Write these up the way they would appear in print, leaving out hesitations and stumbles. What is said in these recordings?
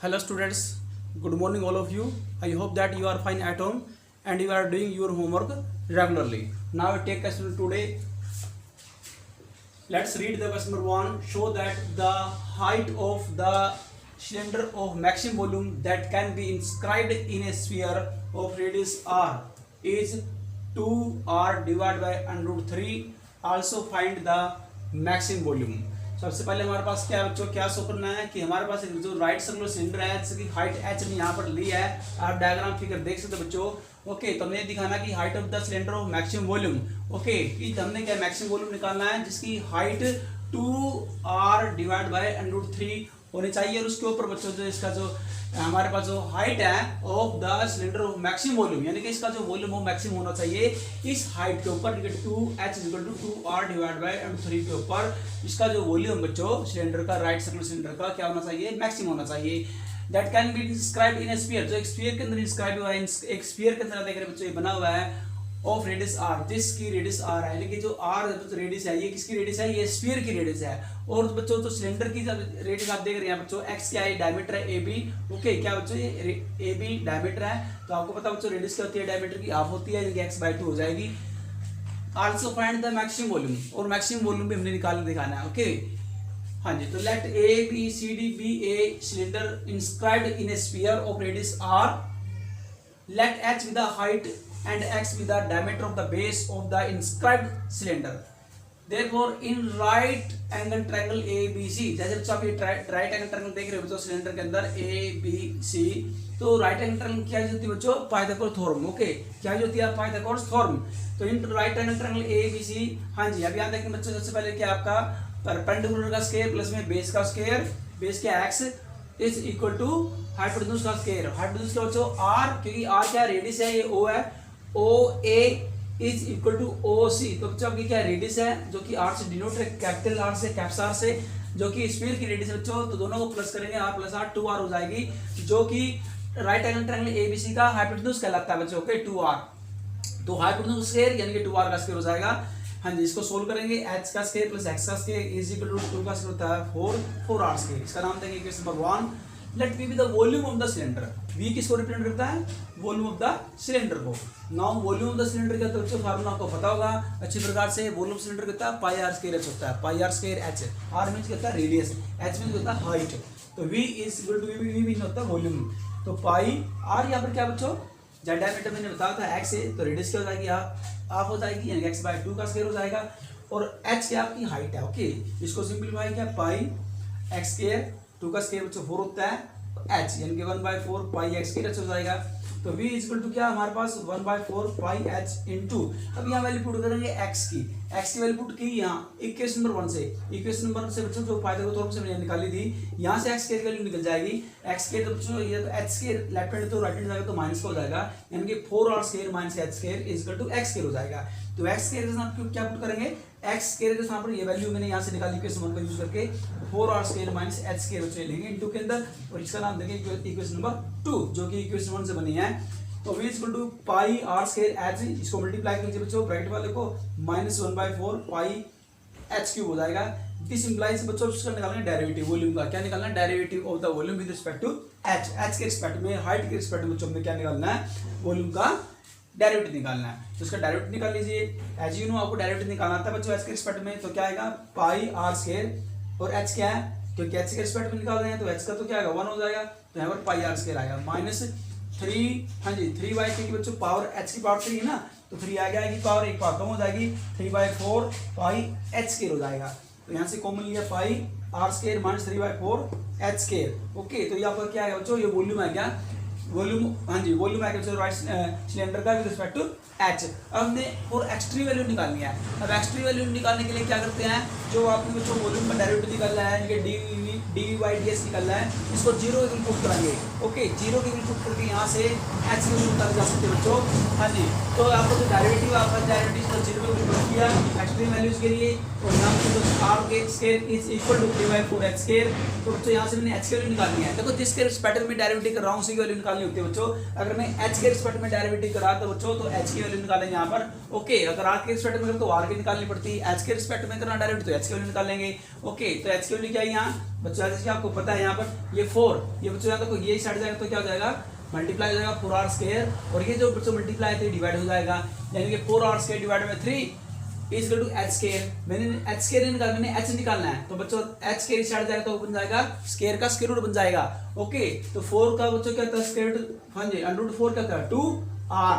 Hello students, good morning all of you. I hope that you are fine at home and you are doing your homework regularly. Now we take question today. Let's read the question number 1. Show that the height of the cylinder of maximum volume that can be inscribed in a sphere of radius r is 2r divided by under root 3. Also find the maximum volume. सबसे पहले हमारे पास क्या बच्चों क्या show करना है कि हमारे पास एक जो राइट सर्कुलर सिलेंडर है जिसकी हाइट h ने यहाँ पर ली है। आप डायग्राम फिगर देख सकते हो बच्चों। ओके, तो हमने दिखाना कि height of the cylinder of maximum volume. Okay, कि हमने क्या मैक्सिमम वॉल्यूम निकालना है जिसकी हाइट 2r डिवाइड बाय √3 होनी चाहिए। और उसके ऊपर बच्चों जो इसका जो हमारे पास जो हाइट है of the cylinder of maximum volume, यानी कि इसका जो वॉल्यूम हो मैक्सिमम होना चाहिए इस हाइट के ऊपर 2h = 2r डिवाइड बाय √3 के ऊपर इसका जो वॉल्यूम बच्चों सिलेंडर का राइट सर्कुलर सिलेंडर का क्या होना चाहिए, मैक्सिमम होना चाहिए। That can be described in a sphere, जो एक स्फीयर के अंदर डिस्क्राइब हुआ है, एक स्फीयर के अंदर देख रहे बच्चों ये बना हुआ है ऑफ रेडियस r, जिसकी रेडियस r है, यानी कि जो r रेडियस है ये किसकी रेडियस है, ये स्फीयर की रेडियस है। और बच्चों तो सिलेंडर की जब रेडियस आप देख रहे हैं बच्चों, x क्या है, डायमीटर है AB। ओके, क्या बच्चों ये AB डायमीटर है, तो आपको पता बच्चों रेडियस क्या होती है, डायमीटर की हाफ होती है, यानी कि x/2 हो जाएगी। Also find the maximum volume, और मैक्सिमम वॉल्यूम भी हमने निकाल दिखाना है। ओके हाँ जी, तो let ABCD be a cylinder inscribed in a sphere of radius r, let h with the height and x with the diameter of the base of the inscribed cylinder. Therefore in right angle triangle ABC, जैसे बच्चों आप ये right angle triangle देख रहे हो बच्चों cylinder के अंदर ABC, तो राइट एंगल ट्रायंगल क्या होती है बच्चों, पाइथागोरस। ओके, क्या होती है पाइथागोरस थ्योरम। तो in right angle triangle ABC, हाँ जी, अब यहाँ देखें बच्चों सबसे पहले क्या आपका परपेंडिकुलर का स्क्वायर प्लस में बेस का स्क्वायर, बेस क्या x is equal to hypotenuse का स्क्वायर। हाइपोटेन्यूज का बच्चों r, क्योंकि r क्या रेडियस है, ये o है, OA is equal to OC। तो बच्चों आपकी क्या रेडियस है जो कि r से डिनोट है, कैपिटल R से कैप्स R से, जो कि स्फीयर की रेडियस है बच्चों। तो दोनों को प्लस करेंगे r प्लस r 2r हो जाएगी, जो कि राइट एंगल ट्रायंगल ABC का हाइपोटेन्यूज कहलाता है बच्चों। ओके, 2r, तो हाइपोटेन्यूज स्क्वायर यानी कि 2r का स्क्वायर हो जाएगा। हाँ जी, इसको सोल्व करेंगे, h का स्क्वायर प्लस x का स्क्वायर इज इक्वल टू 2 का स्क्वायर होता है 4r स्क्वायर। इसका नाम देंगे equation number 1। Let v be the volume of the cylinder. v किसको रिप्रेजेंट करता है, वॉल्यूम ऑफ द सिलेंडर को। Now volume of the cylinder का तो बच्चों फार्मूला आपको पता होगा अच्छी प्रकार से। वॉल्यूम सिलेंडर कितना है, पाई r स्क्वायर h होता है, पाई r square h। r means कितना है रेडियस, h मींस कितना है हाइट। तो v is equal to v means होता है वॉल्यूम। तो पाई r यहाँ पर क्या बच्चों, जब डायमीटर मैंने बताया था x है, तो रेडियस क्या हो जाएगी, हाफ हो जाएगी, यानी x/2 का स्क्वायर हो जाएगा। और h क्या आपकी हाइट है। ओके, इसको सिंपलीफाई किया, पाई x स्क्वायर 2 का स्क्वायर बच्चों 4 होता है, h यानी कि 1/4 पाई x स्क्वायर h हो जाएगा। तो v इक्वल टू क्या हमारे पास 1/4 पाई h इंटू, अब यहाँ वैल्यू पुट करेंगे x की वैल्यू पुट की यहाँ इक्वेशन नंबर 1 से। इक्वेशन नंबर से बच्चों जो पाइथागोरस से मैंने निकाली थी, यहाँ से x की वैल्यू निकल जाएगी। x के तो बच्चों ये तो h के लेफ्ट हैंड तो राइट हैंड जाएगा तो माइनस का हो जाएगा, यानी कि 4r square minus h square is equal to x square हो जाएगा। तो x स्क्वायर के साथ क्या पुट करेंगे, x स्क्वायर के साथ पर ये वैल्यू मैंने यहाँ से निकाली इक्वेशन 1 का यूज करके 4r square minus h square बच्चों लेंगे इनटू के अंदर, और इसका नाम देंगे इक्वेशन नंबर 2 जो कि इक्वेशन 1 से बनी है। तो v equal to pi r square h, इसको मल्टीप्लाई कीजिए बच्चों ब्रैकेट वाले को, माइनस 1/4 पाई h क्यूब हो जाएगा। दिस इंप्लाइज बच्चों उसका निकालना है डेरिवेटिव वॉल्यूम का। क्या निकालना है, derivative of the volume with respect to h के रिस्पेक्ट में, हाइट के रिस्पेक्ट में बच्चों में क्या निकालना है, वॉल्यूम का डेरिवेटिव निकालना है। तो इसका डेरिवेटिव निकाल लीजिए, एज यू नो आपको डेरिवेटिव निकालना था बच्चों h के रिस्पेक्ट में। तो क्या आएगा, पाई r स्क्वायर, और h क्या है, क्योंकि h के रिस्पेक्ट में निकाल रहे हैं तो h का तो क्या आएगा 1 हो जाएगा, तो यहाँ पर पाई r स्क्वायर आएगा माइनस 3, हाँ जी 3/, क्योंकि बच्चों पावर h की पावर 3 है ना, तो 3 आ जाएगी, पावर एक पावर कम हो जाएगी, 3/4 पाई h स्क्वायर हो जाएगा। तो यहाँ से कॉमन लिया पाई r square minus 3/4 h square. Okay, तो यहाँ पर क्या है बच्चों, ये वॉल्यूम है क्या, वॉल्यूम, हाँ जी वॉल्यूम है बच्चों राइट सिलेंडर का विद रिस्पेक्ट टू h। अब हमने और एक्सट्री वैल्यू निकालनी है। अब एक्सट्री वैल्यू निकालने के लिए क्या करते हैं, जो आपने बच्चों वॉल्यूम का डेरिवेटिव निकालना है, यानी dv/ds निकालना है, इसको 0 के पुट करेंगे। ओके, 0 के पुट करके यहाँ से h की वैल्यू निकाली जा सकती है बच्चों। हाँ जी, तो आपको जो डेरिवेटिव आपका डेरिवेटिव को 0 के पुट किया एक्सट्रीम वैल्यूज के लिए, और यहाँ पे जो r के square is equal to 3/4 h square. तो बच्चों यहाँ से मैंने h की वैल्यू निकालनी है। देखो जिसके रिस्पेक्ट में डेरिवेटिव कर रहा हूँ उसी की वैल्यू निकालनी निकालनी होती है बच्चों। अगर मैं h के रिस्पेक्ट में डेरिवेटिव करा तो बच्चों तो h की वैल्यू निकालेंगे यहाँ पर। ओके, अगर r के रिस्पेक्ट में करें तो r की निकालनी पड़ती है, h के रिस्पेक्ट में करना डेरिवेटिव तो h की वैल्यू निकालेंगे। ओके, तो h की वैल्यू क्या है यहाँ बच्चों, जैसे आपको पता है यहाँ पर ये 4, ये बच्चों यहाँ तक ये साइड जाएगा तो क्या हो जाएगा, मल्टीप्लाई हो जाएगा 4r स्क्वायर, और ये जो बच्चों मल्टीप्लाई है डिवाइड हो जाएगा, यानी कि 4r square divide by 3 is equal to h square. मैंने h स्क्वायर निकालना, मैंने h निकालना है, तो बच्चों h स्क्वायर इस साइड जाएगा तो बन जाएगा स्क्वायर का स्क्वायर रूट बन जाएगा। ओके, तो 4 का बच्चों क्या था स्क्वायर रूट, हाँ जी अंडर 4 क्या था 2r।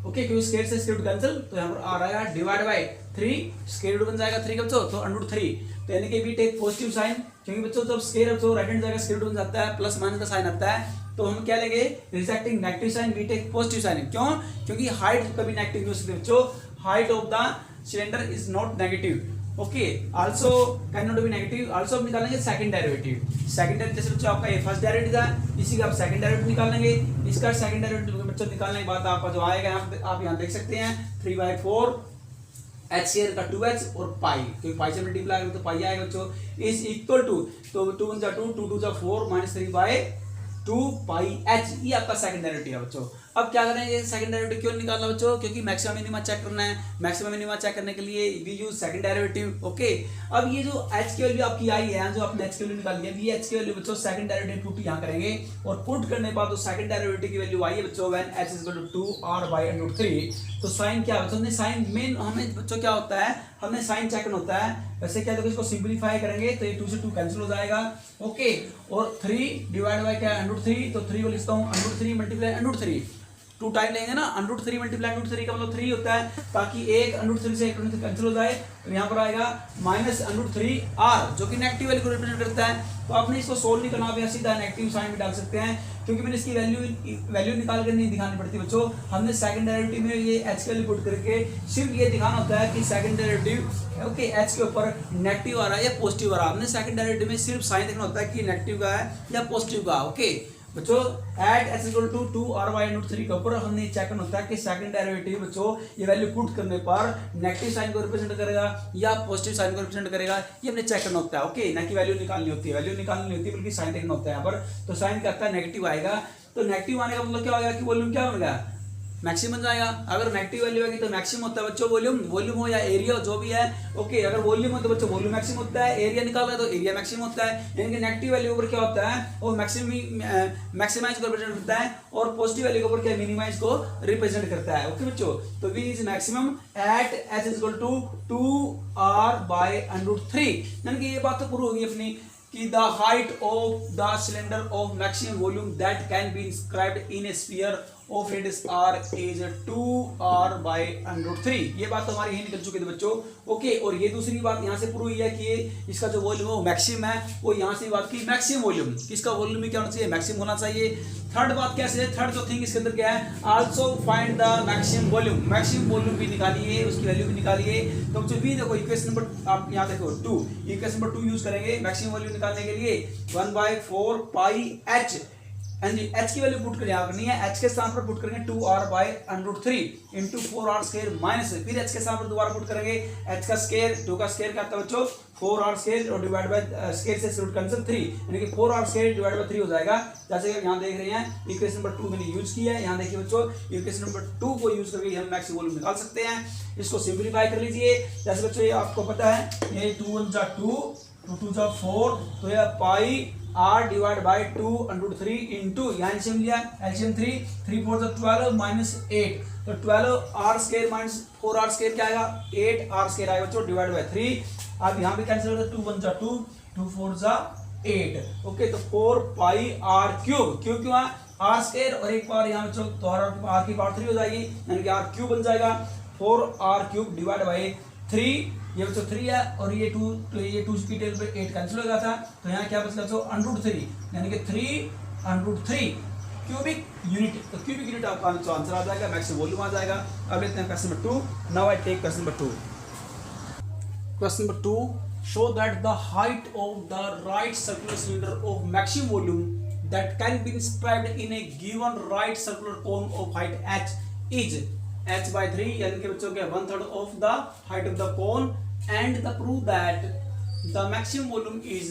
ओके, क्योंकि स्क्वायर से स्क्वायर रूट कैंसिल, तो यहाँ पर r आएगा डिवाइड बाय 3 स्क्वायर रूट बन जाएगा 3 का बच्चों, तो अंडर 3, तो यानी कि वी टेक पॉजिटिव साइन, क्योंकि बच्चों जब स्क्वायर बच्चों राइट हैंड जाएगा स्क्वायर रूट बन जाता है, प्लस माइनस का साइन आता है, तो हम क्या लेंगे rejecting negative sign, we take positive sign. क्यों? क्योंकि हाइट कभी नेगेटिव नहीं हो सकती बच्चों, height of the cylinder is not negative. Okay, also can not be negative. Also हम निकालेंगे सेकंड डेरिवेटिव। सेकंड डेरिवेटिव जैसे बच्चों आपका ये फर्स्ट डेरिवेटिव था, इसी का आप सेकंड डेरिवेटिव निकालेंगे। इसका सेकंड डेरिवेटिव बच्चों निकालने के बाद आपका जो आएगा आप यहाँ देख सकते हैं 3/4 h स्क्वायर का 2h और पाई, क्योंकि पाई से मल्टीप्लाई करेंगे तो पाई आएगा बच्चों, इज इक्वल टू, तो 2 1 2 2 2 4 -3/2 पाई h, ये आपका सेकंड डेरिवेटिव है बच्चों। अब क्या करेंगे, सेकंड डेरिवेटिव क्यों निकालना बच्चों, क्योंकि मैक्सिमम मिनिमम चेक करना है, मैक्सिमम मिनिमम चेक करने के लिए we use second derivative. Okay, अब ये जो h की वैल्यू आपकी आई है, जो आपने h की वैल्यू निकाली है, ये h की वैल्यू बच्चों सेकंड डेरिवेटिव पुट यहाँ करेंगे, और पुट करने के बाद तो सेकंड डेरिवेटिव की वैल्यू आई है बच्चों when h is equal to 2r/√3। तो साइन क्या बच्चों ने, साइन मेन हमें बच्चों क्या होता है, हमने साइन चेक करना होता है। वैसे क्या देखो, इसको सिंपलीफाई करेंगे तो ये 2 से 2 कैंसिल हो जाएगा। ओके, और 3 डिवाइड बाय क्या है √3, तो 3 को लिखता हूँ √3 मल्टीप्लाई √3, 2 टाइम लेंगे ना, √3 मल्टीप्लाई √3 का मतलब 3 होता है, ताकि एक √3 से एक कैंसिल हो जाए, तो यहाँ पर आएगा -√3r, जो कि नेगेटिव वैल्यू को रिप्रेजेंट करता है। तो आपने इसको सोल्व नहीं करना, आप सीधा नेगेटिव साइन भी डाल सकते हैं, क्योंकि मैंने इसकी वैल्यू निकाल कर नहीं दिखानी पड़ती बच्चों, हमने सेकंड डेरिवेटिव में ये h की वैल्यू पुट करके सिर्फ ये दिखाना होता है कि सेकंड डेरिवेटिव ओके h के ऊपर नेगेटिव आ रहा है या पॉजिटिव आ रहा है। हमने सेकंड डेरिवेटिव में सिर्फ साइन देखना होता है कि नेगेटिव का है या पॉजिटिव का। ओके बच्चों, eight h equal to 2r/√3 के ऊपर हमने चेक करना होता है कि सेकंड डेरिवेटिव बच्चों ये वैल्यू पुट करने पर नेगेटिव साइन को रिप्रेजेंट करेगा या पॉजिटिव साइन को रिप्रेजेंट करेगा, ये हमने चेक करना होता है। ओके, ना कि वैल्यू निकालनी होती है, वैल्यू निकालनी नहीं होती बल्कि साइन देखना होता है यहाँ पर। तो साइन क्या आता है, नेगेटिव आएगा, तो नेगेटिव आने का मतलब क्या होगा कि वॉल्यूम क्या बन गया, मैक्सिमम बन जाएगा। अगर नेगेटिव वैल्यू आएगी तो मैक्सिमम होता है बच्चों वॉल्यूम, वॉल्यूम हो या एरिया जो भी है। ओके, अगर वॉल्यूम हो तो बच्चों वॉल्यूम मैक्सिमम होता है, एरिया निकाल रहा है तो एरिया मैक्सिमम होता है, यानी कि नेगेटिव वैल्यू के ऊपर क्या होता है वो मैक्सिमाइज को रिप्रेजेंट करता है, और पॉजिटिव वैल्यू के ऊपर क्या मिनिमाइज को रिप्रेजेंट करता है। ओके बच्चों, तो v is maximum at h is equal to 2r/√3, यानी कि ये बात तो प्रूव होगी अपनी कि the height of the cylinder of maximum volume that can be inscribed in a sphere of radius r is 2r/√3। ये बात तो हमारी यही निकल चुकी थी बच्चों। ओके, और ये दूसरी बात यहाँ से प्रूव हुई है कि इसका जो वॉल्यूम है वो मैक्सिमम है, वो यहाँ से बात की मैक्सिमम वॉल्यूम, इसका वॉल्यूम भी क्या होना चाहिए, मैक्सिमम होना चाहिए। थर्ड बात कैसे है, थर्ड जो थिंग इसके अंदर क्या है, also find the maximum volume, maximum volume भी निकालिए, उसकी वैल्यू भी निकालिए। तो बच्चों भी देखो इक्वेशन नंबर आप यहाँ देखो 2, इक्वेशन नंबर 2 यूज करेंगे मैक्सिमम वॉल्यूम निकालने के लिए 1/4 पाई h, h की वैल्यू पुट कर यहाँ करनी है, h के स्थान पर पुट करेंगे 2r/√3 into 4r square minus, फिर h के स्थान पर दोबारा पुट करेंगे h का स्क्वायर, 2 का स्क्वायर क्या आता है बच्चों 4r स्क्वायर, और डिवाइड बाय स्क्वायर से रूट कैंसिल 3, यानी कि 4r स्क्वायर डिवाइड बाय 3 हो जाएगा। जैसे यहाँ देख रहे हैं इक्वेशन नंबर 2 मैंने यूज किया है, यहाँ देखिए बच्चों इक्वेशन नंबर 2 को यूज करके हम मैक्सिमम वॉल्यूम निकाल सकते हैं। इसको सिंपलीफाई कर लीजिए, जैसे बच्चों ये आपको पता है ये 2 1 जा 2 2 2 जा 4, तो ये पाई r डिवाइड बाय 2√3 इंटू यहाँ एलसीएम लिया, एलसीएम 3 4 12 -8, तो 12r square minus 4r square क्या आएगा 8r स्क्वायर आएगा बच्चों डिवाइड बाय 3। अब यहाँ भी कैंसिल होगा, 2 1 जा 2 2 4 जा 8। ओके, तो 4 पाई r क्यूब, क्यों है r स्क्वायर और एक पावर यहाँ बच्चों तो r की पावर 3 हो जाएगी, यानी कि r क्यूब बन जाएगा 4r क्यूब डिवाइड बाय 3, ये बच्चों 3 है, और ये 2 तो ये 2 की टेबल पे 8 कैंसिल हो गया था, तो यहाँ क्या बचता है √3, यानी कि 3√3 क्यूबिक यूनिट, तो क्यूबिक यूनिट आपका आंसर आ जाएगा, मैक्सिमम वॉल्यूम आ जाएगा। अब लेते हैं question number 2। Now I take question number 2। Question number 2, show that the height of the right circular cylinder of maximum volume that can be inscribed in a given right circular cone of height h is h/3, यानी कि बच्चों के 1/3 of the height of the cone, and the prove that the maximum volume is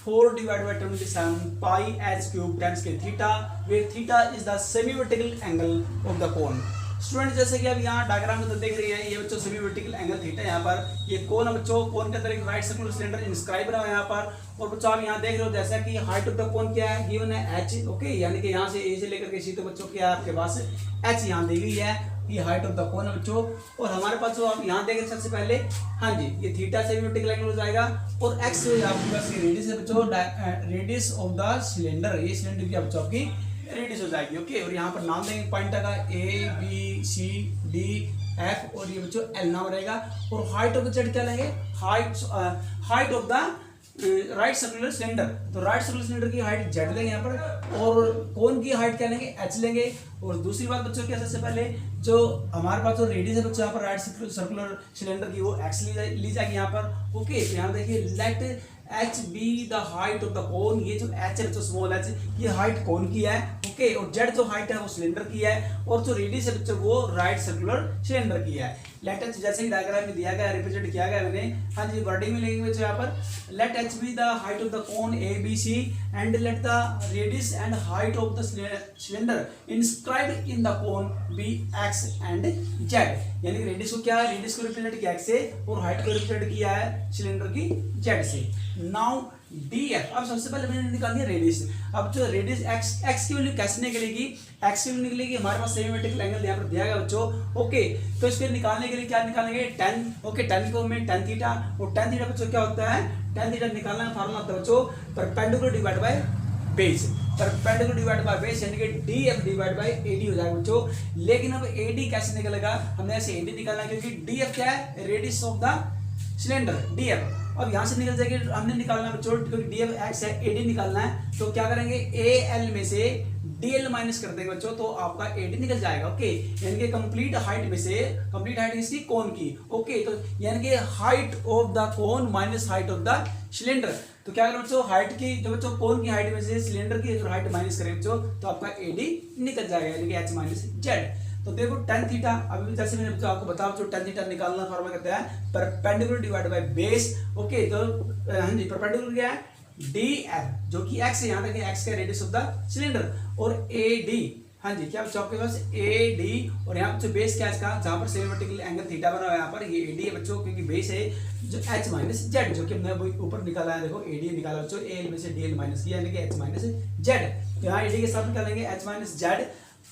4 divided by 27 pi h cube times के theta, where theta is the semi vertical angle of the cone। Student जैसे कि अब यहाँ diagram में तो देख रही है, ये बच्चों सेमी वर्टिकल एंगल थीटा यहाँ पर, ये कोन है बच्चों, कोन के अंदर एक राइट सर्कुलर सिलेंडर इंस्क्राइब रहा है यहाँ पर। और बच्चों आप यहाँ देख रहे हो जैसा कि हाइट ऑफ द कोन क्या है, गिवन है h, ओके, यानी कि यहाँ से ए से लेकर के सी, तो बच्चों क्या है आपके पास h यहाँ दी गई है, ये हाइट ऑफ द कोन है बच्चों। और हमारे पास जो आप यहाँ देख रहे सबसे पहले, हाँ जी, ये थीटा सेमी वर्टिकल एंगल हो जाएगा, और x आपके पास रेडियस है बच्चों, रेडियस ऑफ द सिलेंडर, ये सिलेंडर की बच्चों आपकी रेडियस हो जाएगी, ओके। और यहाँ पर नाम देंगे पॉइंट का A B C D F, और ये बच्चों L नाम रहेगा। और हाइट ऑफ द जेड क्या लेंगे, height of the right circular cylinder, तो राइट सर्कुलर सिलेंडर की हाइट जेड लेंगे यहाँ पर, और कोन की हाइट क्या लेंगे, h लेंगे। और दूसरी बात बच्चों क्या, सबसे पहले जो हमारे पास जो रेडियस है बच्चों यहाँ पर राइट सर्कुलर सिलेंडर की, वो x ली जाएगी यहाँ पर, ओके। तो यहाँ देखिए let h be the height of the cone, ये जो h है, जो स्मॉल h, ये हाइट कोन की है, ओके। और z जो हाइट है वो सिलेंडर की है, और जो रेडियस है बच्चों वो राइट सर्कुलर सिलेंडर की है। लेट h जैसे ही डायग्राम में दिया गया, रिप्रेजेंट किया गया मैंने, हाँ जी, वर्डिंग में लिखेंगे बच्चों यहाँ पर, let h be the height of the cone A B C and let the radius and height of the cylinder inscribed in the cone be x and z। यानी कि रेडियस को क्या है, रेडियस को रिप्रेजेंट किया x से, और height को रिप्रेजेंट किया है सिलेंडर की z से। नाउ df, अब सबसे पहले मैंने निकाली है रेडियस। अब जो रेडियस x की वैल्यू कैसे निकलेगी, x की वैल्यू निकलेगी, हमारे पास सेमी वर्टिकल एंगल यहाँ पर दिया गया बच्चों, ओके। तो इसके निकालने के लिए क्या निकालेंगे, tan, ओके, tan को में tan थीटा, और tan थीटा बच्चों क्या होता है, tan थीटा निकालने का फार्मूला होता है बच्चों perpendicular divide by base, perpendicular divide by base, यानी कि df डिवाइड बाय AD हो जाएगा बच्चों। लेकिन अब AD कैसे निकलेगा, हमने ऐसे AD निकालना है, क्योंकि df क्या है, radius of the cylinder df। अब यहाँ से निकल जाएगी, हमने निकालना है बच्चों, क्योंकि df x है, AD निकालना है, तो क्या करेंगे, AL में से DL माइनस कर देंगे बच्चों, तो आपका AD निकल जाएगा, ओके। यानी कि कंप्लीट हाइट में से, कंप्लीट हाइट इसकी कोन की, ओके, तो यानी कि height of the cone minus height of the cylinder. तो क्या करें बच्चों, हाइट की जो बच्चों कोन की हाइट में से सिलेंडर की जो हाइट माइनस करें बच्चों, तो आपका AD निकल जाएगा, यानी कि h माइनस जेड। तो देखो tan थीटा, अभी जैसे मैंने आपको बताया जो tan थीटा निकालना फार्मूला कहते हैं perpendicular divide by base, okay. तो हाँ जी, परपेंडिकुलर क्या है, df, जो कि x है, यहाँ तक x का रेडियस ऑफ द सिलेंडर, और AD, हाँ जी, क्या बच्चों आपके पास AD, और यहाँ बच्चों बेस क्या है इसका, जहाँ पर सेमी वर्टिकल एंगल थीटा बना हुआ है, यहाँ पर ये AD है बच्चों, क्योंकि बेस है जो h माइनस जेड, जो कि हमने ऊपर निकाला है, देखो AD निकाला बच्चों, AL में से DL माइनस किया, यानी कि h माइनस जेड। तो यहाँ AD के साथ निकालेंगे h माइनस जेड,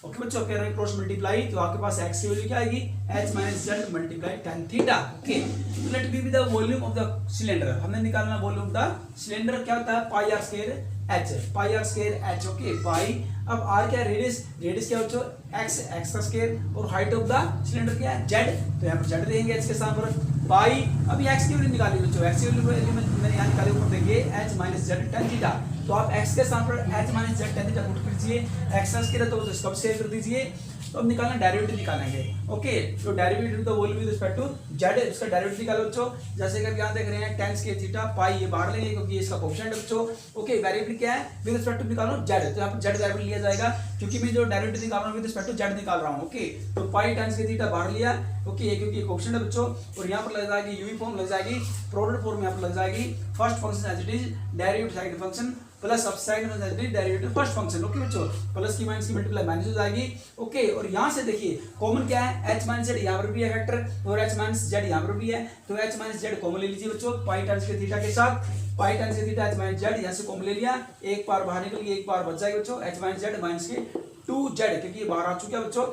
ओके बच्चों, कह रहे हैं क्रॉस मल्टीप्लाई, तो आपके पास x की वैल्यू क्या आएगी, h minus Z multiply tan theta, okay. तो let be the volume of the cylinder, हमने निकालना वॉल्यूम ऑफ द सिलेंडर, क्या होता है, pi are square h, pi are square h, okay, pi. अब r क्या है, रेडियस, रेडियस क्या बच्चों, x का स्क्वायर, और हाइट ऑफ द सिलेंडर क्या है, z, तो यहाँ पर z देंगे h के साथ पर पाई। अभी x की वैल्यू निकाली बच्चों, x की वैल्यू मैंने यहाँ निकाली, ऊपर देखिए h minus Z tan theta, तो आप x के स्थान पर h minus Z tan theta put कीजिए, x स्क्वायर तो इसको सेव कर दीजिए। तो अब निकालना डेरिवेटिव निकालेंगे, ओके। तो derivative the volume with respect to z, इसका डेरिवेटिव निकालो बच्चों। जैसे कि आप यहाँ देख रहे हैं tan स्क्वायर थीटा पाई, ये बाहर लेंगे क्योंकि इसका कोएफिशिएंट है बच्चों, ओके। वेरिएबल क्या है, विद रिस्पेक्ट टू निकालो z, तो यहाँ पर z वेरिएबल लिया जाएगा, क्योंकि मैं जो डेरिवेटिव निकाल रहा हूँ विद रिस्पेक्ट टू z निकाल रहा हूँ, ओके। तो पाई tan स्क्वायर थीटा बाहर लिया, ओके, क्योंकि ये कोएफिशिएंट है बच्चों, और यहाँ पर लग जाएगी यूवी फॉर्म लग जाएगी, प्रोडक्ट फॉर्म यहाँ पर लग जाएगी, first function as it is derivative second function plus अब second derivative first function, okay बच्चों, प्लस की माइनस की मल्टीप्लाई माइनस हो जाएगी, ओके। और यहाँ से देखिए कॉमन क्या है, h माइनस जेड यहाँ पर भी है फैक्टर, और h माइनस जेड यहाँ पर भी है, तो h माइनस जेड कॉमन ले लीजिए बच्चों, पाई tan स्क्वायर थीटा के साथ, पाई tan square theta h minus Z यहाँ से कॉमन ले लिया, एक बार बाहर निकल गई, एक बार बच जाएगी बच्चों, h माइनस जेड माइनस के 2z, क्योंकि ये बाहर आ चुका है बच्चों।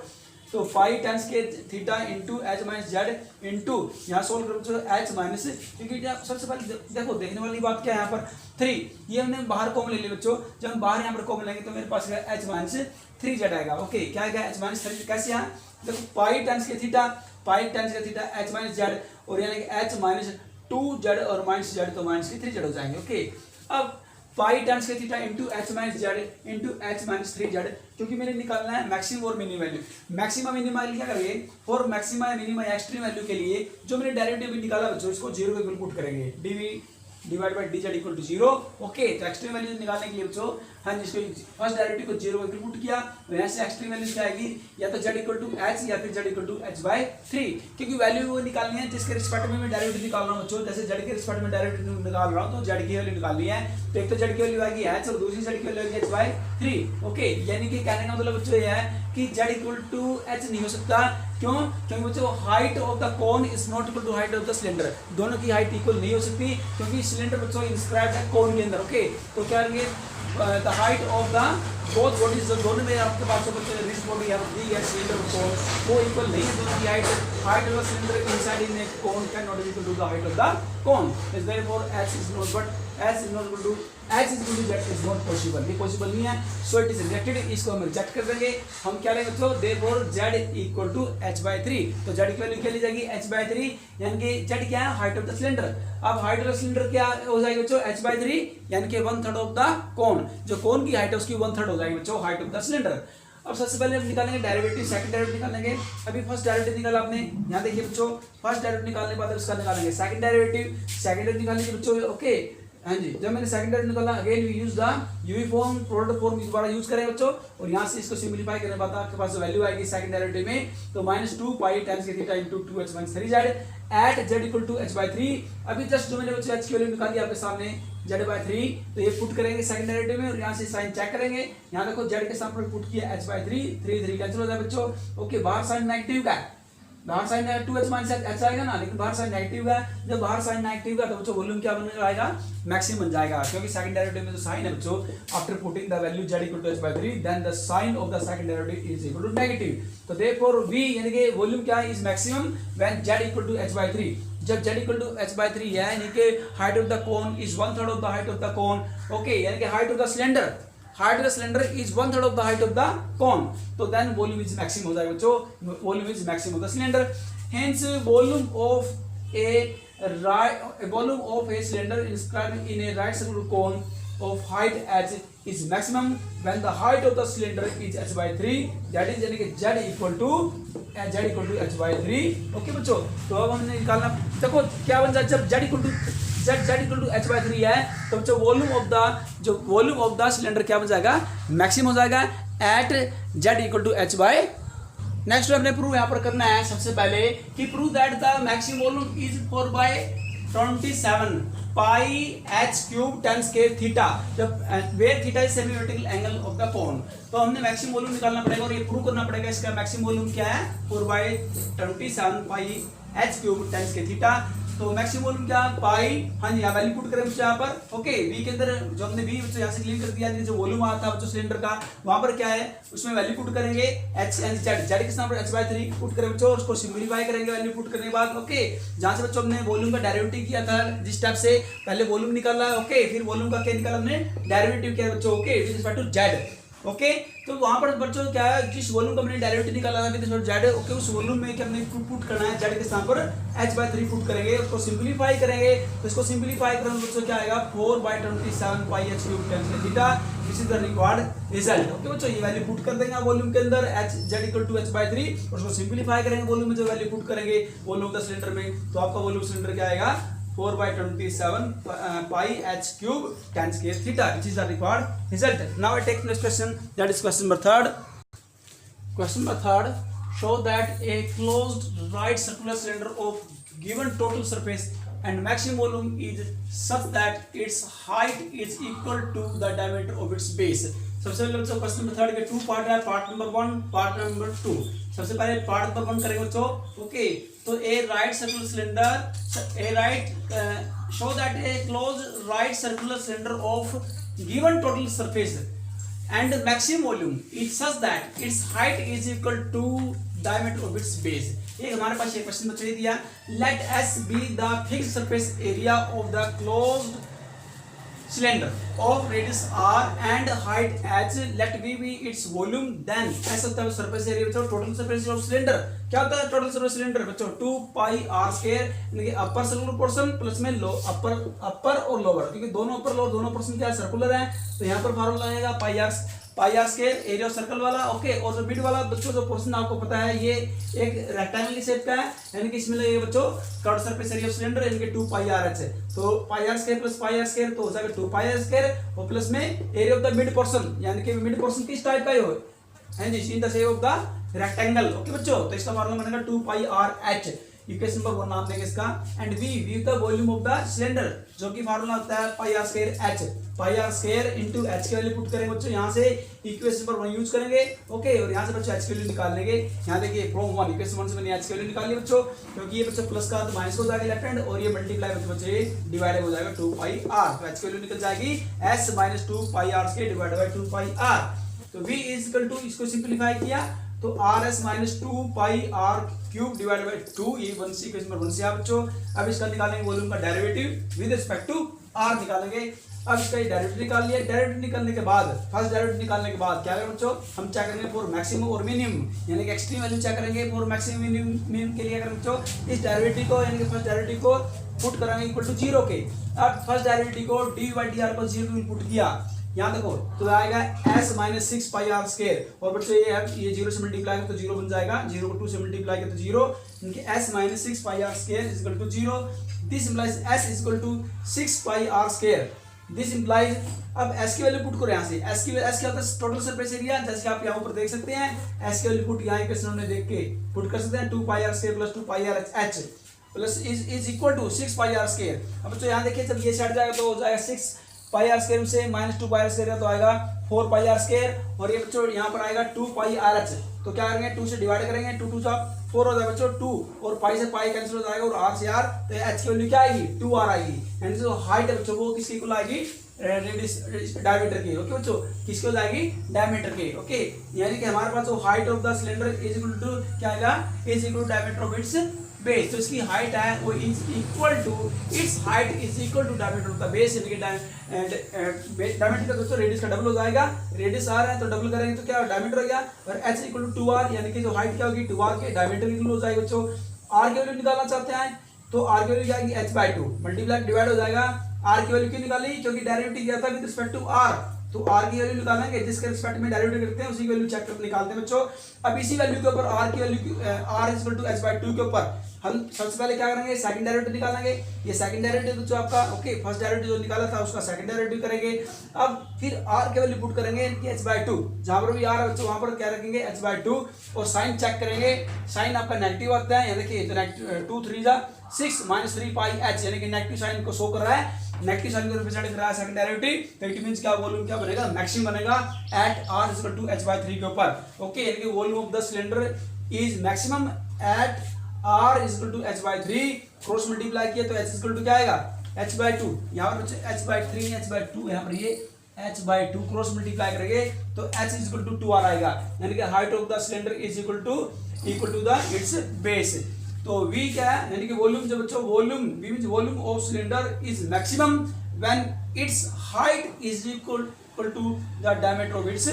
तो पाई tan square theta into h minus Z into यहाँ सोल्व करो बच्चों h माइनस, क्योंकि सबसे पहले देखो देखने वाली बात क्या है, यहाँ पर 3, ये हमने बाहर कॉमन ले लिया बच्चों, जब हम बाहर यहाँ पर कॉमन लेंगे तो मेरे पास h माइनस 3z आएगा, ओके। क्या आएगा, h माइनस 3, कैसे यहाँ देखो पाई tan स्क्वायर थीटा, पाई tan square theta h minus Z, और यानी कि h माइनस 2z और माइनस जेड, तो माइनस 3z हो जाएंगे, ओके। अब पाई tan square theta into h minus Z into h minus 3z, क्योंकि मैंने निकालना है मैक्सिमम और मिनिमम वैल्यू। मैक्सिमम मिनिमम क्या करेंगे, for maximum minimum extreme value के लिए जो मैंने डेरिवेटिव निकाला बच्चों, इसको 0 के बिल्कुल पुट करेंगे, dv divide by D Z equal to 0। Okay, तो एक्सट्रीम वैल्यू निकालने के लिए बच्चों हाँ जी, इसको फर्स्ट डेरिवेटिव को 0 पर पुट किया, और यहाँ से एक्सट्रीम वैल्यू क्या आएगी, या तो जेड इक्वल टू एच या फिर Z equal to H by 3, क्योंकि वैल्यू वो निकालनी है जिसके रिस्पेक्ट में मैं डेरिवेटिव निकाल रहा हूँ बच्चों। जैसे जेड के रिस्पेक्ट में डेरिवेटिव निकाल रहा हूँ तो जेड की वैल्यू निकालनी है, तो एक तो जेड की वैल्यू आएगी एच और दूसरी जेड की वैल्यू आएगी एच बाई 3। ओके, यानी कि कहने का मतलब बच्चों ये है कि जेड इक्वल टू एच नहीं हो सकता, क्यों? क्योंकि बच्चों height of the cone is not equal to height of the cylinder, दोनों की हाइट इक्वल नहीं हो सकती, क्योंकि सिलेंडर बच्चों इंस्क्राइब्ड है कोन के अंदर। ओके, तो क्या करेंगे, the height of the both bodies, दोनों में आपके पास बच्चों रिस्ट बॉडी है दी है सिलेंडर कोन, वो इक्वल नहीं है दोनों की height of the cylinder inside in a cone can not equal to the height of the cone, is therefore h is not, but h is not equal to h is equal to z is not possible, ये possible नहीं है, so it is rejected, इसको हम reject कर देंगे। हम क्या लेंगे बच्चों, therefore z equal to h by 3, तो z की वैल्यू क्या ली जाएगी h बाई 3, यानी कि z क्या है, हाइट ऑफ द सिलेंडर। अब हाइट ऑफ द सिलेंडर क्या हो जाएगी बच्चों, h बाई 3, यानी कि 1/3 ऑफ द कोन, जो कोन की हाइट है उसकी 1/3 हो जाएगी बच्चों हाइट ऑफ द सिलेंडर। अब सबसे पहले हम निकालेंगे डेरिवेटिव, सेकंड डेरिवेटिव निकालेंगे। अभी फर्स्ट डेरिवेटिव निकाला आपने, यहाँ देखिए बच्चों, फर्स्ट डेरिवेटिव निकालने के बाद उसका निकालेंगे सेकंड डेरिवेटिव निकालने के बच्चों। ओके हाँ जी, जब मैंने सेकंड डेरिवेटिव निकाला, again we use the uniform product form दोबारा यूज करेंगे बच्चों, और यहाँ से इसको सिंपलीफाई करने के बाद आपके पास वैल्यू आएगी सेकंड डेरिवेटिव में, तो -2 पाई tan के theta into 2h - 3z at z equal to h by 3। अभी जस्ट जो मैंने बच्चों h की वैल्यू निकाली आपके सामने z बाई 3, तो ये पुट करेंगे सेकंड डेरिवेटिव में, और यहाँ से साइन चेक करेंगे। यहाँ देखो z के सामने पुट किया h बाई 3, 3 कैंसिल हो जाए बच्चों। ओके, बाहर साइन नेगेटिव का है, बाहर साइन 2h माइनस h आएगा ना, लेकिन बाहर साइन नेगेटिव है, जब बाहर साइन नेगेटिव का तो बच्चों वॉल्यूम क्या बन जाएगा, मैक्सिमम बन जाएगा, क्योंकि सेकंड डेरिवेटिव में जो साइन है बच्चों, after putting the value z equal to h by 3 then the sign of the second derivative is equal to negative, तो देयरफॉर v यानी कि वॉल्यूम क्या है, is maximum when z equal to h by 3। जब z equal to h by 3 है, यानी कि height of the cone is 1/3 of the height of the cone. Okay, यानी कि height of the cylinder, height of the cylinder is 1/3 of the height of the cone, तो then volume is maximum हो जाएगा बच्चों, volume is maximum of the cylinder, hence volume of a cylinder inscribed in a right circular cone of height h is maximum when the height of the cylinder is h by 3, that is यानी कि z equal to h by 3। Okay बच्चों, तो अब हमने निकालना, देखो क्या बन जाए, जब z equal to h by 3 है, तो बच्चों वॉल्यूम ऑफ द सिलेंडर क्या बन जाएगा, मैक्सिमम हो जाएगा at z equal to h by. Next हमने प्रूव यहाँ पर करना है सबसे पहले कि prove that the maximum volume is 4/27 pi h cube tan square theta, जब where theta is semi vertical angle of the cone, तो हमने मैक्सिमम वॉल्यूम निकालना पड़ेगा और ये प्रूव करना पड़ेगा। इसका मैक्सिमम वॉल्यूम क्या है, 4/27 pi h cube tan square theta, तो मैक्सिमम वॉल्यूम क्या पाई, हाँ जी यहाँ वैल्यू पुट करें बच्चों यहाँ पर। ओके, v के अंदर जो हमने v बच्चों यहाँ से क्लीन कर दिया, जो वॉल्यूम आता है बच्चों सिलेंडर का, वहां पर क्या है, उसमें वैल्यू पुट करेंगे h and z के सामने h बाई 3 पुट करें बच्चों, उसको सिंपलीफाई करेंगे वैल्यू पुट करने के बाद। ओके, जहाँ से बच्चों हमने वॉल्यूम का डेरिवेटिव किया था, जिस स्टेप से पहले वॉल्यूम निकाला, ओके, फिर वॉल्यूम का क्या निकाला हमने, डेरिवेटिव किया बच्चों। Okay, with respect to z। Okay, तो वहां पर बच्चों क्या है, जिस वॉल्यूम का हमने डेरिवेटिव निकाला था with respect to z, okay, उस वॉल्यूम में क्या हमने पुट करना है, z के स्थान पर h बाई 3 पुट करेंगे, उसको सिंपलीफाई करेंगे, तो इसको सिंपलीफाई करेंगे बच्चों क्या आएगा, 4/27 pi h cube tan theta, this is the required result. Okay बच्चों, ये वैल्यू पुट कर देंगे वॉल्यूम के अंदर h z equal to h by 3, और उसको सिंपलीफाई करेंगे वॉल्यूम में, जो वैल्यू पुट करेंगे वॉल्यूम ऑफ द सिलेंडर में, तो आपका वॉल्यूम सिलेंडर क्या आएगा, 4/27 pi h cube tan square theta, which is the required result. Now I take next question, that is question number 3rd. Question number 3rd, show that a closed right circular cylinder of given total surface and maximum volume is such that its height is equal to the diameter of its base. सबसे पहले बच्चों question number 3 के 2 part है, part number 1, part number 2। सबसे पहले part number 1 करेंगे बच्चों। Okay, तो a right circular cylinder, a right show that a close right circular cylinder of given total surface and maximum volume is such that its height is equal to diameter of its base. ये हमारे पास ये question बच्चों दिया, let S be the fixed surface area of the closed cylinder of radius r and height h, let v be its volume, then ऐसा होता है surface area बच्चों, टोटल सरफेस ऑफ सिलेंडर। क्या होता है टोटल सरफेस सिलेंडर बच्चों, 2 पाई r square, यानी कि अपर सर्कुलर पोर्शन प्लस में लो अपर और लोअर, क्योंकि दोनों अपर लोअर दोनों पोर्शन क्या सर्कुलर है, तो यहाँ पर फार्मूला आएगा pi r pi are square area of circle वाला, ओके। और जो मिड वाला बच्चों जो पोर्शन आपको पता है ये एक रेक्टेंगल की शेप का है, यानी कि इसमें लगेगा बच्चों curve surface area of cylinder, यानी कि 2 पाई आर एच है। तो pi are square plus pi are square तो हो जाएगा 2 पाई आर स्क्वायर, और प्लस में area of the mid portion, यानी कि मिड पोर्शन किस टाइप का हो है जी, in the shape of the rectangle, okay बच्चों। तो इसका फार्मूला बनेगा 2 pi are h, equation number 1 नाम देंगे इसका। And we the volume of the cylinder, जो कि फार्मूला होता है pi are square h, pi are square into h की वैल्यू पुट करेंगे बच्चों, यहां से इक्वेशन नंबर 1 यूज करेंगे, ओके। और यहां से बच्चों एच की वैल्यू निकाल लेंगे, यहां देखिए फ्रॉम 1 इक्वेशन 1 से मैंने एच की वैल्यू निकाल ली बच्चों, क्योंकि ये बच्चों प्लस का तो माइनस हो जाएगा लेफ्ट हैंड, और ये मल्टीप्लाई बच्चों ये डिवाइड हो जाएगा 2 पाई आर, तो एच की वैल्यू निकल जाएगी s - 2 pi are square divided by 2 pi R. तो v इज इक्वल टू, इसको सिंपलीफाई किया तो rs - 2 pi R cube divided by 2, ये 1 से इक्वेशन नंबर 1 से आ बच्चों। अब इसका निकालेंगे वॉल्यूम का derivative with respect to r निकालेंगे। अब इसका डेरिवेटिव निकाल लिया, डेरिवेटिव निकालने के बाद फर्स्ट डेरिवेटिव निकालने के बाद क्या करेंगे बच्चों, हम चेक करेंगे फॉर मैक्सिमम और मिनिमम, यानी कि एक्सट्रीम वैल्यू चेक करेंगे फॉर मैक्सिमम मिनिमम के लिए करेंगे बच्चों, इस डेरिवेटिव को यानी कि फर्स्ट डेरिवेटिव को पुट करेंगे इक्वल टू 0 के। अब फर्स्ट डेरिवेटिव को dy/dr पर 0 पुट किया, यहाँ देखो तो आएगा s - 6 पाई आर स्क्वायर, और बच्चों ये 0 से मल्टीप्लाई तो 0 बन जाएगा, 0 को 2 से मल्टीप्लाई किया तो 0, इनके s - 6 pi are square is equal to 0, this implies s is equal to 6 pi are square, this implies. अब s की वैल्यू पुट करो यहाँ से, s क्या होता है टोटल सरफेस एरिया, जैसे कि आप यहाँ ऊपर देख सकते हैं, s की वैल्यू पुट यहाँ इक्वेशन में देख के पुट कर सकते हैं, 2 pi are square plus 2 pi are h plus is equal to 6 pi are square. अब बच्चों यहाँ देखिए जब ये हट जाएगा तो हो जाएगा 6 पाई आर स्क्वायर से -2 पाई आर स्क्वायर तो आएगा 4 पाई आर स्क्वायर, और ये बच्चों यहाँ पर आएगा 2 पाई आर एच, तो क्या करेंगे 2 से डिवाइड करेंगे, 2 2 4 हो जाएगा बच्चों 2, और पाई से पाई कैंसिल हो जाएगा, और आर से आर, तो एच की वैल्यू क्या आएगी 2 आर आएगी, यानी जो हाइट है बच्चों वो किसकी इक्वल आएगी, रेडियस डायमीटर की, ओके बच्चों, किसकी हो जाएगी डायमीटर के, ओके। यानी कि हमारे पास जो height of the cylinder is equal to क्या आएगा, is equal to diameter of its base, तो इसकी हाइट है वो is equal to, its height is equal to diameter of the base, यानी कि डायमीटर का दोस्तों रेडियस का डबल हो जाएगा, रेडियस आर है तो डबल करेंगे तो क्या डायमीटर हो गया, और h इक्वल टू 2r, यानी कि जो हाइट क्या होगी 2r के डायमीटर इक्वल हो जाएगा बच्चों। r की वैल्यू निकालना चाहते हैं तो r की वैल्यू क्या आएगी h/2 मल्टीप्लाई डिवाइड हो जाएगा, r की वैल्यू क्यों निकाली, क्योंकि डेरिवेटिव किया था विद रिस्पेक्ट टू r, तो r की वैल्यू निकालेंगे जिसके रिस्पेक्ट में डेरिवेटिव करते हैं उसी की वैल्यू चेक करके निकालते हैं बच्चों। अब इसी वैल्यू के ऊपर r की value r is equal to h/2 के ऊपर हम सबसे पहले क्या करेंगे, सेकंड डेरिवेटिव निकालेंगे, ये सेकंड डेरिवेटिव जो आपका, ओके, फर्स्ट डेरिवेटिव जो निकाला था उसका सेकंड डेरिवेटिव करेंगे। अब फिर r की वैल्यू पुट करेंगे h/2, जहां पर भी r है बच्चों वहां पर क्या रखेंगे h/2, और साइन चेक करेंगे, साइन आपका नेगेटिव आता है, ये देखिए 2 3 जा 6 - 3 पाई h, यानी कि नेगेटिव साइन को शो कर रहा है, नेगेटिव साइन को रिप्रेजेंट कर रहा है सेकंड डेरिवेटिव, तो इट मींस क्या वॉल्यूम क्या बनेगा, मैक्सिमम बनेगा at r is equal to h/3 के ऊपर, ओके, यानी कि volume of the cylinder is maximum at r is equal to h/3, cross multiply किया तो h इज इक्वल टू क्या आएगा h/2, यहाँ पर h/3 h/2, यहाँ पर ये h/2 क्रॉस मल्टीप्लाई करेंगे तो h is equal to 2r आएगा, यानी कि height of the cylinder is equal to the its base. तो v क्या है, यानी कि वॉल्यूम, जब बच्चों volume v means volume of cylinder is maximum when its height is equal to the diameter of its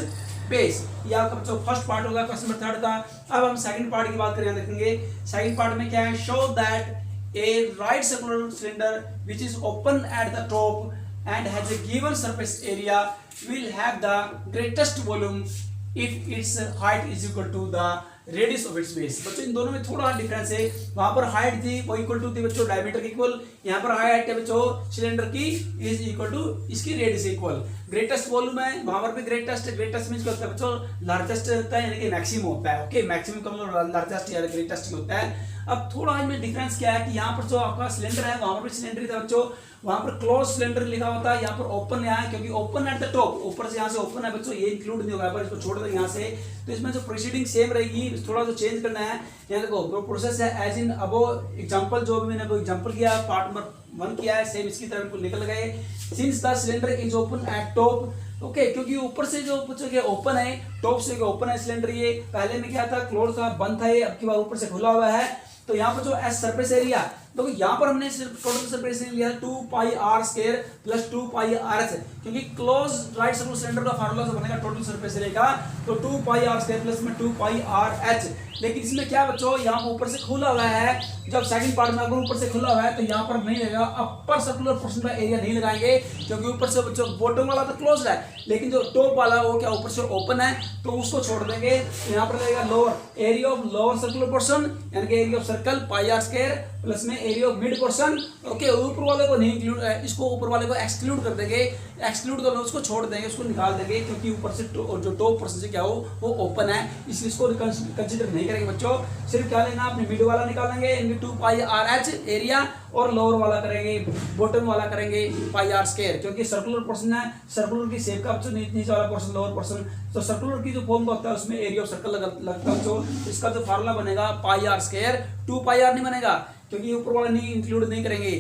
base. ये आपका बच्चों फर्स्ट पार्ट होगा क्वेश्चन नंबर 3 का। अब हम सेकंड पार्ट की बात करें, देखेंगे सेकंड पार्ट में क्या है, show that A right circular cylinder which is open at the top and has a given surface area will have the greatest volume if its height is equal to the radius of its base. बच्चों इन दोनों में थोड़ा difference है, वहां पर height थी वो equal to थी बच्चों डायमीटर की इक्वल, यहाँ पर हाइट है बच्चों सिलेंडर की इज इक्वल टू इसकी रेडियस इक्वल। ग्रेटेस्ट वॉल्यूम है वहां पर भी ग्रेटेस्ट मींस क्या होता है बच्चों, लार्जेस्ट होता है, यानी कि मैक्सिमम होता है, ओके, मैक्सिमम का मतलब लार्जेस्ट या ग्रेटेस्ट होता है। अब थोड़ा इनमें डिफरेंस क्या है कि यहाँ पर जो आपका सिलेंडर है वहां पर सिलेंडर था बच्चों, वहां पर क्लोज सिलेंडर लिखा होता है, यहाँ पर ओपन है, क्योंकि ओपन एट द टॉप, ऊपर से यहाँ से ओपन है बच्चों, ये इंक्लूड नहीं होगा, इसको छोड़ दो यहाँ से, तो इसमें जो प्रोसीडिंग सेम रहेगी, थोड़ा जो चेंज करना है। यहाँ देखो जो प्रोसेस है एज इन अबो एग्जांपल, जो भी मैंने एग्जांपल किया पार्ट नंबर 1 किया है सेम इसकी तरह बिल्कुल निकल गए। Since the cylinder is open at top, okay, क्योंकि ऊपर से जो बच्चों ओपन है, टॉप से ओपन है सिलेंडर, ये पहले में क्या था क्लोज था, बंद था, ये अब की बार ऊपर से खुला हुआ है, तो यहाँ पर जो सरफेस एरिया तो यहाँ पर हमने सिर्फ टोटल सरफेस एरिया लिया 2 pi are square plus 2 pi are h, क्योंकि क्लोज राइट सर्कुलर सिलेंडर का फार्मूला जो बनेगा टोटल सरफेस एरिया का, तो 2 पाई आर स्क्वायर प्लस में 2 पाई आर एच। लेकिन इसमें क्या बच्चों, यहाँ पर ऊपर से खुला हुआ है, जब सेकंड पार्ट में अगर ऊपर से खुला हुआ है तो यहाँ पर नहीं लगेगा, अपर सर्कुलर पोर्शन का एरिया नहीं लगाएंगे, क्योंकि ऊपर से बच्चों बॉटम वाला तो क्लोज है, लेकिन जो टॉप वाला वो क्या ऊपर से ओपन है, तो उसको छोड़ देंगे। यहाँ पर लगेगा lower area of lower circular portion, यानी कि area of circle pi are square plus में area of mid portion. Okay, ऊपर वाले को नहीं इंक्लूड, इसको ऊपर वाले को एक्सक्लूड कर देंगे, एक्सक्लूड कर उसको छोड़ देंगे, उसको निकाल देंगे, क्योंकि ऊपर से जो टॉप पोर्शन से क्या हो वो ओपन है, इसलिए इसको कंसीडर नहीं करेंगे बच्चों। सिर्फ क्या लेना, अपने मिड वाला निकालेंगे, इनकी 2 पाई आर एच एरिया, और लोअर वाला करेंगे, बॉटम वाला करेंगे पाई आर स्क्वायर, क्योंकि सर्कुलर पोर्शन है, सर्कुलर की शेप का बच्चों नीचे वाला पोर्शन लोअर पोर्शन, तो सर्कुलर की जो फॉर्म का होता है उसमें एरिया ऑफ सर्कल लगता है, तो इसका जो फार्मूला बनेगा पाई आर स्क्वायर, 2 पाई आर नहीं बनेगा क्योंकि ऊपर वाला नहीं इंक्लूड नहीं करेंगे,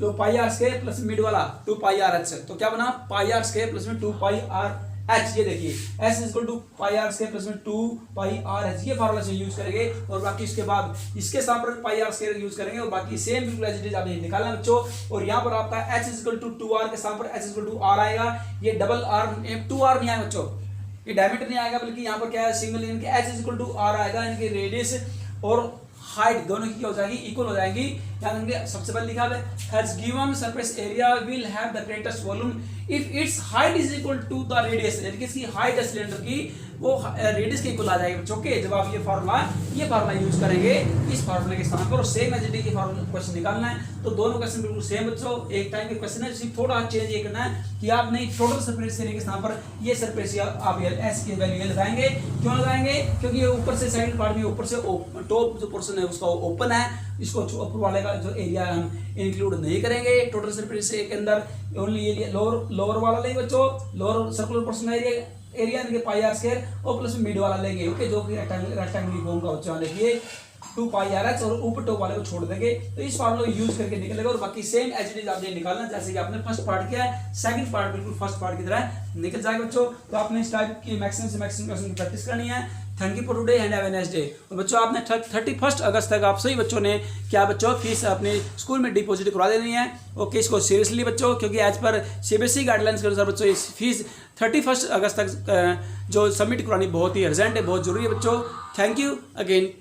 तो pi are square plus mid वाला 2 पाई आर एच, तो क्या बना पाई आर स्क्वायर प्लस में 2 पाई आर एच। ये देखिए S equal to pi are square plus में 2 पाई आर एच, ये फार्मूला से यूज करेंगे, और बाकी इसके बाद इसके साथ पर पाई आर स्क्वायर यूज करेंगे, और बाकी सेम बिल्कुल एज इट इज आपने निकालना बच्चों। और यहाँ पर आपका एच इक्वल टू 2r के साथ पर एच इक्वल टू r आएगा, ये डबल r 2r नहीं आएगा बच्चों, ये डायमीटर नहीं आएगा, बल्कि यहाँ पर क्या है सिंगल, इनके एच इक्वल टू r आएगा, इनके रेडियस और हाइट दोनों की क्या हो जाएगी, इक्वल हो जाएंगी। यानी सबसे पहले लिखा है has given surface area will have the greatest volume if its height is equal to the radius, यानी कि इसकी हाइट है सिलेंडर की वो रेडियस के इक्वल आ जाएगी बच्चों के। जब आप ये फार्मूला यूज करेंगे इस फार्मूले के स्थान पर, और same as it is question निकालना है, तो दोनों क्वेश्चन बिल्कुल सेम बच्चों, एक टाइम के क्वेश्चन है, सिर्फ थोड़ा चेंज ये करना है कि आपने टोटल सरफेस एरिया के स्थान पर ये सरफेस आप एस की वैल्यू लगाएंगे। क्यों लगाएंगे, क्योंकि ये ऊपर से सेकंड पार्ट में ऊपर से टॉप जो पोर्शन है उसका ओपन है, इसको ऊपर वाले का जो एरिया हम इंक्लूड नहीं करेंगे टोटल सरफेस के अंदर, ओनली ये लोअर वाला लेंगे बच्चों, लोअर सर्कुलर पोर्शन का एरिया इनके पाई आर स्क्वायर और प्लस मिड वाला लेंगे, ओके, जो कि रेक्टेंगुलर फॉर्म का बच्चा देखिए 2 पाई आर एच, और ऊपर टॉप वाले को छोड़ देंगे, तो इस फार्मूला को यूज करके निकलेगा। और बाकी सेम एज इट इज आपने निकालना, जैसे कि आपने फर्स्ट पार्ट किया है, सेकंड पार्ट बिल्कुल फर्स्ट पार्ट की तरह निकल जाएगा बच्चों। तो आपने इस टाइप की मैक्सिमम से मैक्सिमम क्वेश्चन की प्रैक्टिस करनी है। Thank you for today and have a nice day. और बच्चों आपने 31 अगस्त तक आप सभी बच्चों ने क्या बच्चों फीस अपने स्कूल में डिपॉजिट करवा देनी है, ओके, इसको सीरियसली बच्चों, क्योंकि आज पर सीबीएसई गाइडलाइंस के अनुसार बच्चों इस फीस 31 अगस्त तक जो सबमिट करवानी बहुत ही अर्जेंट है, बहुत जरूरी है बच्चों। Thank you again.